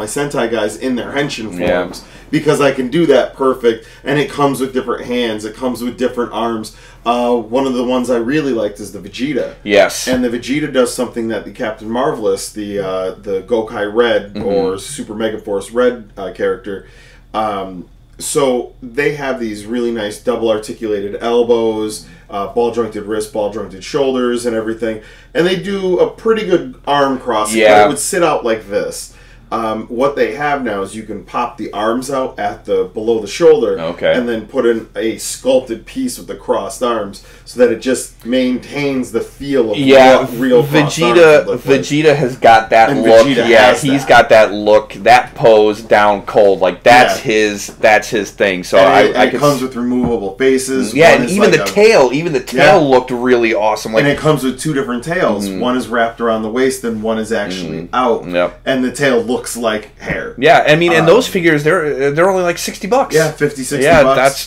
Sentai guys in their henshin forms because I can do that perfect, and it comes with different hands. It comes with different arms. One of the ones I really liked is the Vegeta. Yes. And the Vegeta does something that the Captain Marvelous, the Gokai Red or Super Mega Force Red character, so they have these really nice double articulated elbows, ball jointed wrists, ball jointed shoulders, and everything. And they do a pretty good arm crossing. Yeah. But it would sit out like this. What they have now is you can pop the arms out at below the shoulder, and then put in a sculpted piece with the crossed arms, so that it just maintains the feel of what real Vegeta. Vegeta has got that look. He's got that look, that pose down cold. Like that's his thing. So it comes with removable faces. Yeah, and even the tail. Even the tail looked really awesome. Like, and it comes with two different tails. One is wrapped around the waist, and one is actually out. Yep. And the tail looks like hair. Yeah, I mean, and those figures, they're only like $60. Yeah, 50, 60 bucks. Yeah,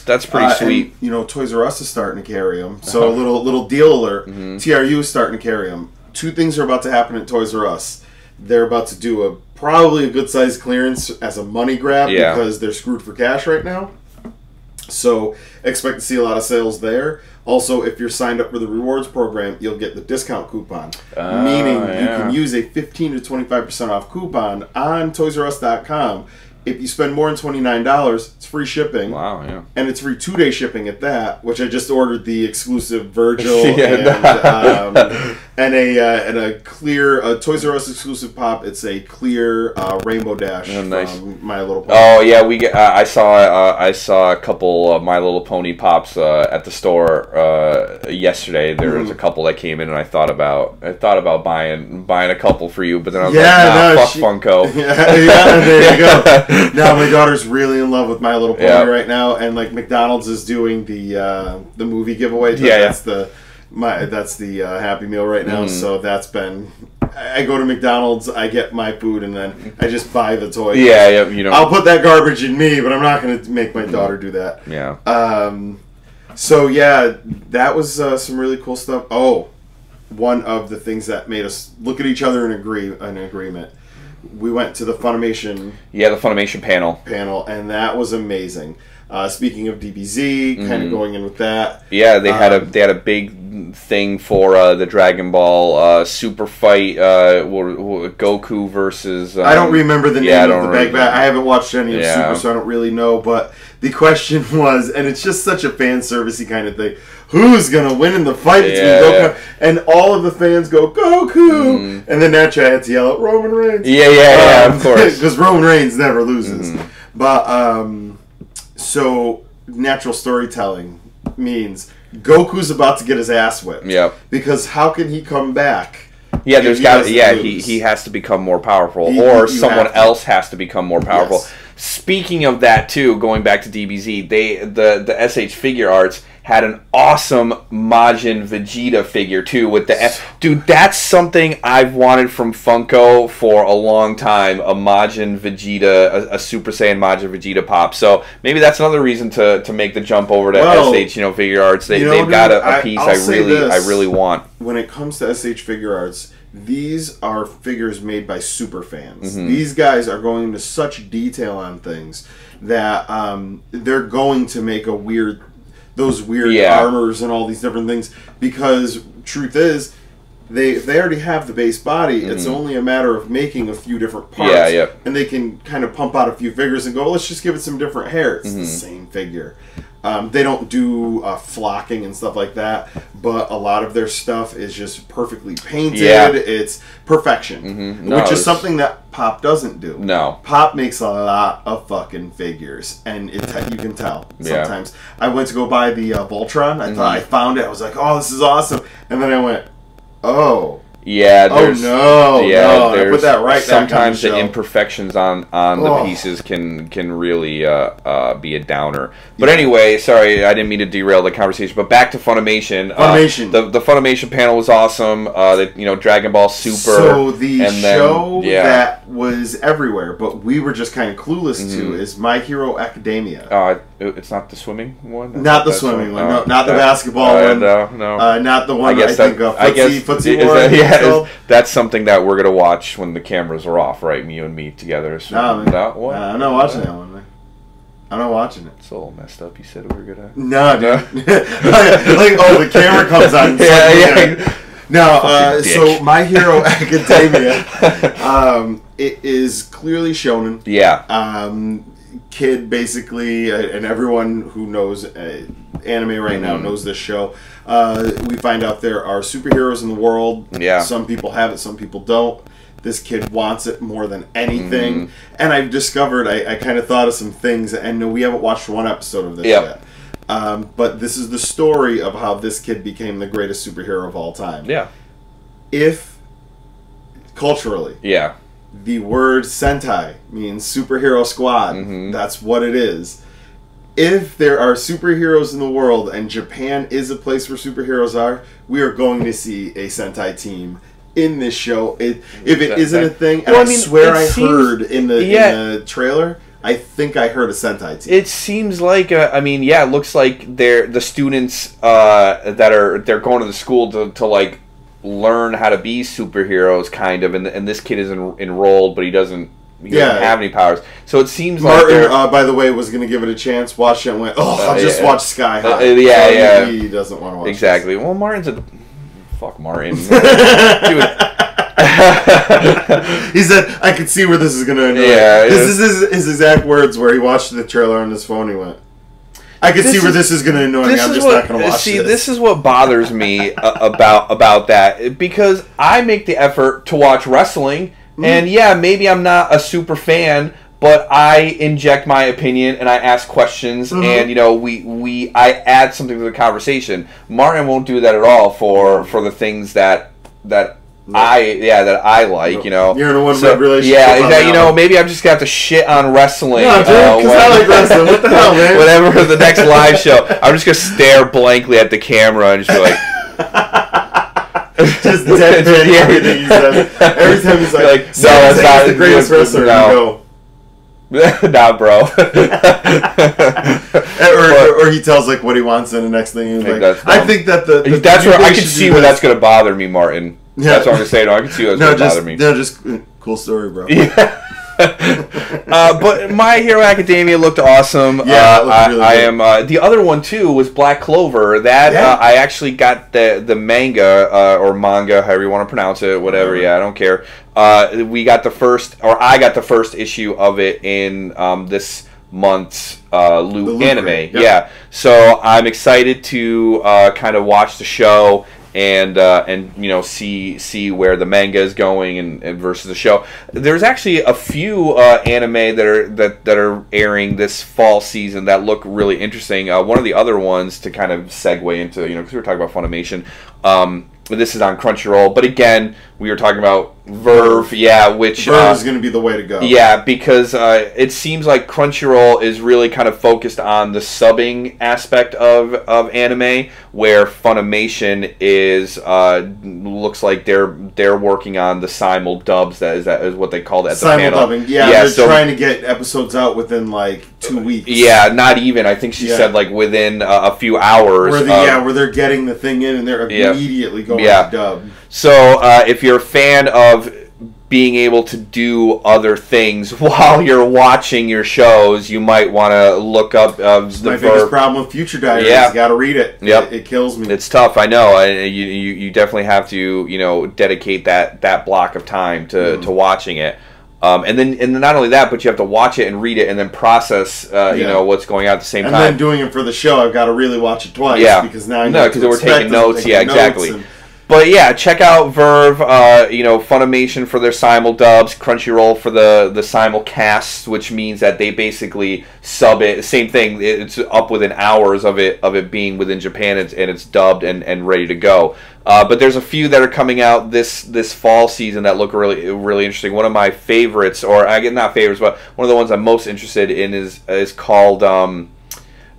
that's pretty sweet. And, Toys R Us is starting to carry them. So a little deal alert. TRU is starting to carry them. Two things are about to happen at Toys R Us. They're about to do probably a good size clearance as a money grab because they're screwed for cash right now. So expect to see a lot of sales there. Also, if you're signed up for the rewards program, you'll get the discount coupon. Meaning you can use a 15 to 25% off coupon on ToysRUs.com. If you spend more than $29, it's free shipping. Wow, yeah. And it's free 2-day shipping at that, which I just ordered the exclusive Virgil and a clear Toys R Us exclusive pop. It's a clear Rainbow Dash from My Little Pony. Oh yeah, I saw a couple of My Little Pony pops at the store yesterday. There was a couple that came in, and I thought about buying a couple for you, but then I was fuck Funko. There you go. Now my daughter's really in love with My Little Pony right now, and like McDonald's is doing the movie giveaway. That's the Happy Meal right now. So that's been. I go to McDonald's, I get my food, and then I just buy the toy. I'll put that garbage in me, but I'm not going to make my daughter do that. Yeah. So yeah, that was some really cool stuff. Oh, one of the things that made us look at each other and agree in agreement. We went to the Funimation. Yeah, the Funimation panel, and that was amazing. Speaking of DBZ, kind of going in with that. Yeah, they had a big thing for the Dragon Ball Super Fight, Goku versus. I don't remember the name of the bag. I haven't watched any of Super, so I don't really know. But the question was, and it's just such a fan servicey kind of thing. Who's gonna win in the fight between Goku? And all of the fans go Goku, and then naturally I had to yell out Roman Reigns. Of course, because Roman Reigns never loses. But so natural storytelling means Goku's about to get his ass whipped. Yep. Because how can he come back? Yeah, he has to become more powerful, or someone else has to become more powerful. Yes. Speaking of that too, going back to DBZ, the SH Figure Arts had an awesome Majin Vegeta figure too with the dude. That's something I've wanted from Funko for a long time. A Majin Vegeta, a Super Saiyan Majin Vegeta pop. So maybe that's another reason to make the jump over to SH Figure Arts. They've got a piece I really want. When it comes to SH Figure Arts, these are figures made by super fans. These guys are going into such detail on things that they're going to make those weird armors and all these different things, because truth is, if they already have the base body, it's only a matter of making a few different parts. Yeah, yeah. And they can kind of pump out a few figures and go, let's just give it some different hair. It's the same figure. They don't do flocking and stuff like that, but a lot of their stuff is just perfectly painted. Yeah. It's perfection, which is something that Pop doesn't do. No. Pop makes a lot of fucking figures, and you can tell sometimes. I went to go buy the Voltron. I thought I found it. I was like, oh, this is awesome. And then I went, oh. Yeah, I put that right back on sometimes the imperfections on the pieces can really be a downer. But anyway, sorry, I didn't mean to derail the conversation. But back to Funimation. The Funimation panel was awesome. Dragon Ball Super. So the show that was everywhere, but we were just kind of clueless to, is My Hero Academia. It's not the swimming one. Not the swimming one. No, not the basketball one. No. Not the one. Footsie War. That's something that we're gonna watch when the cameras are off, right? You and me together. So, I'm not watching that one, man. I'm not watching it. It's a little messed up. You said we were gonna. No, dude. The camera comes on. No, so My Hero Academia, it is clearly shonen. Yeah. Kid basically, and everyone who knows anime right now knows this show. We find out there are superheroes in the world. Yeah. Some people have it, some people don't. This kid wants it more than anything. And I've discovered, I kind of thought of some things, and no, we haven't watched one episode of this yet. But this is the story of how this kid became the greatest superhero of all time. Yeah. If, culturally, the word Sentai means superhero squad, that's what it is. If there are superheroes in the world and Japan is a place where superheroes are, we are going to see a Sentai team in this show. If it isn't a thing, and I swear I heard in the trailer, I think I heard a Sentai team. It seems like, it looks like the students they're going to the school to like learn how to be superheroes, kind of, and this kid is enrolled, but he doesn't have any powers. So it seems Martin, by the way, was going to give it a chance, watched it and went, I'll just watch Sky High. He doesn't want to watch exactly. Well, Martin's a... Fuck Martin. Dude. He said, I could see where this is going to annoy This is his exact words where he watched the trailer on his phone. He went, I can see where this is going to annoy me. I'm just not going to watch this. This is what bothers me about that. Because I make the effort to watch wrestling. And maybe I'm not a super fan, but I inject my opinion and I ask questions, and I add something to the conversation. Martin won't do that at all for the things that I like. You're in a one-way relationship. Yeah, maybe I'm just gonna have to shit on wrestling. No, dude, because I like wrestling. What the hell, man? Whatever the next live show, I'm just gonna stare blankly at the camera and just be like. Just deadpan everything he says. Every time he's like no, that's not the greatest wrestler. No. Nah, bro. or he tells like what he wants, and the next thing he's like, I think that that's where I can see where that's going to bother me, Martin. Yeah. That's what I'm going to say. No, I can see where that's going to bother me. No, just cool story, bro. Yeah. But My Hero Academia looked awesome. Yeah, I am. The other one too was Black Clover. That I actually got the manga or manga, however you want to pronounce it, whatever. Yeah, I don't care. We got the first, or I got the first issue of it in this month's Loop anime. Yep. Yeah, so I'm excited to kind of watch the show. And see where the manga is going and versus the show. There's actually a few anime that are airing this fall season that look really interesting. One of the other ones, to kind of segue into, because we were talking about Funimation, this is on Crunchyroll, but again, we were talking about Verve, which Verve is going to be the way to go. Yeah, because it seems like Crunchyroll is really kind of focused on the subbing aspect of anime, where Funimation is looks like they're working on the simul dubs. That is what they call it at the panel. Simul dubbing, they're trying to get episodes out within like 2 weeks. Yeah, not even. I think she said like within a few hours. Where they're getting the thing in and they're immediately going to dub. So if you're a fan of being able to do other things while you're watching your shows. You might want to look up my biggest problem with Future Diary is you got to read it. Yep. It kills me. It's tough, I know. You definitely have to dedicate that block of time to watching it. And then not only that, but you have to watch it and read it and then process what's going on at the same time. And then doing it for the show, I've got to really watch it twice. Yeah. Because now I know because we're taking notes. Yeah, exactly. And but yeah, check out Verve, Funimation for their simul dubs, Crunchyroll for the simulcasts, which means that they basically sub it. Same thing, it's up within hours of it being within Japan, and it's dubbed and ready to go. But there's a few that are coming out this fall season that look really really interesting. One of my favorites, or I get not favorites, but one of the ones I'm most interested in is called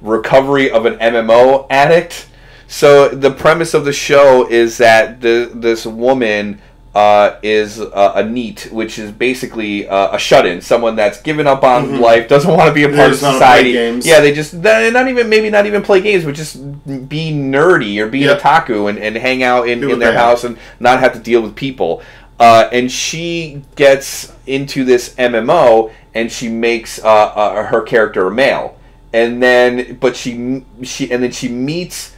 Recovery of an MMO Addict. So the premise of the show is that this woman is a NEET, which is basically a shut-in, someone that's given up on life, doesn't want to be a part of society. Yeah, they just not even play games, but just be nerdy or be an otaku and hang out in their house and not have to deal with people. And she gets into this MMO and she makes her character a male, and then she meets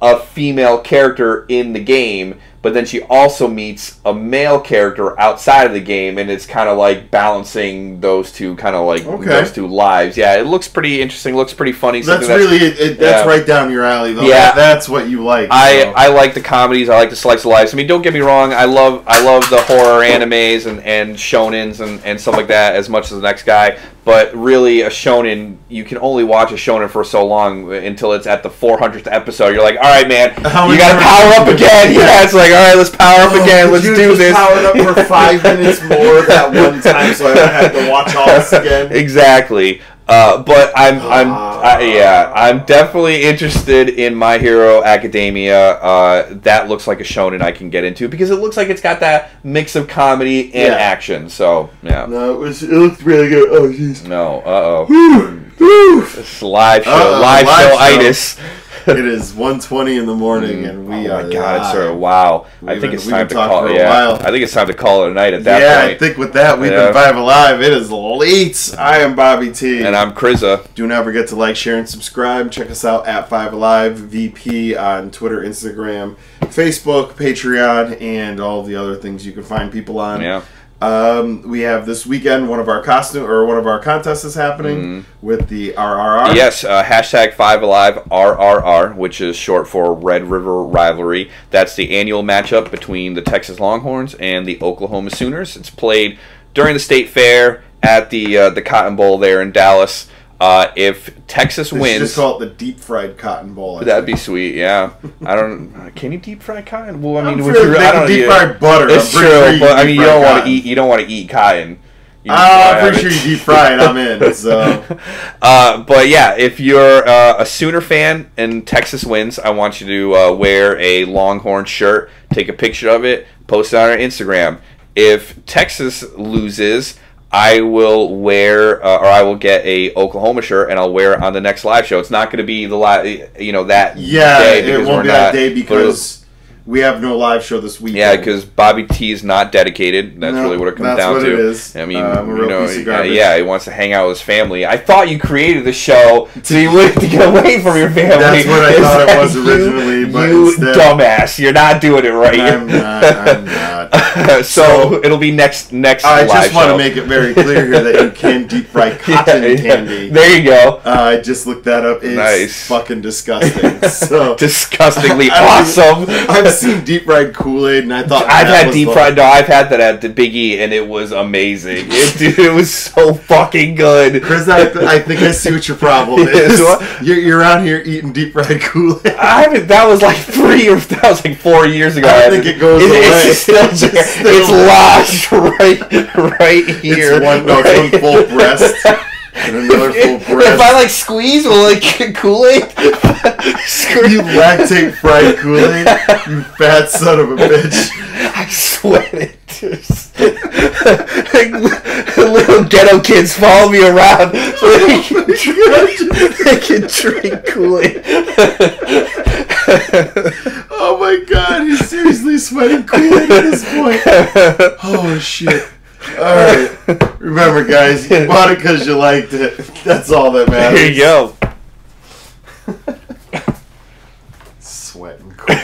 a female character in the game, but then she also meets a male character outside of the game, and it's kind of like balancing those two those two lives. Yeah, it looks pretty interesting, looks pretty funny. That's right down your alley, though. Yeah, that's what you like. I like the comedies. I like the slice of life. I mean, don't get me wrong. I love the horror animes and shonens and stuff like that as much as the next guy. But really, a shonen, you can only watch a shonen for so long until it's at the 400th episode. You're like, all right, man, you got to power up again. Yeah, it's like, all right, let's power up again. Let's do this. Powered up for 5 minutes more that one time, so I don't have to watch all this again. Exactly. But I'm definitely interested in My Hero Academia. That looks like a shonen I can get into because it looks like it's got that mix of comedy and action. So yeah. No, it looked really good. Oh jeez. No. It's live show. Live show itis. It is 1:20 in the morning, and we are. Oh my God, sir! Wow, I think it's time to call. I think it's time to call it a night at that point. I think with that we've been 5 Alive. It is late. I am BobbyT, and I'm CRZA. Do not forget to like, share, and subscribe. Check us out at 5 Alive VP on Twitter, Instagram, Facebook, Patreon, and all the other things you can find people on. Yeah. We have this weekend one of our contests is happening with the RRR. Yes, hashtag 5Alive RRR, which is short for Red River Rivalry. That's the annual matchup between the Texas Longhorns and the Oklahoma Sooners. It's played during the state fair at the Cotton Bowl there in Dallas. If Texas wins, just call it the deep fried cotton bowl. That'd be sweet. Yeah, I don't. Can you deep fry cotton? Well, I mean, I don't deep fried butter. It's true, but I mean, you don't want to eat. You don't want to eat cotton. I'm pretty sure you deep fry it. I'm in. So, but yeah, if you're a Sooner fan and Texas wins, I want you to wear a Longhorn shirt, take a picture of it, post it on our Instagram. If Texas loses, I will wear, or I will get a Oklahoma shirt, and I'll wear it on the next live show. It's not going to be the that day. Yeah, it won't be that day because we have no live show this weekend. Yeah, because BobbyT is not dedicated. That's really what it comes down to. That's what it is. I mean, he wants to hang out with his family. I thought you created the show so you wouldn't get away from your family. That's what I thought it was originally. But you instead, dumbass, you're not doing it right. I'm not. So it'll be next I just want to make it very clear here that you can deep fry cotton candy. There you go. I just looked that up. It's fucking disgusting. So disgustingly awesome. I've seen deep fried Kool-Aid, and I thought I've had deep fried. No, I've had that at the Big E, and it was amazing. It was so fucking good. Chris, I think I see what your problem is. You're out here eating deep fried Kool-Aid. That was like 4 years ago. I think it goes away. It's lodged right here. It's one full breast. And another full breast. If I squeeze with Kool-Aid, you lactate fried Kool-Aid, you fat son of a bitch. I sweat it. Little ghetto kids follow me around so they can drink Kool-Aid. Oh my God, he seriously be sweating Kool-Aid at this point. Oh, shit. Alright. Remember, guys, you bought it because you liked it. That's all that matters. There you go. Sweating Kool-Aid.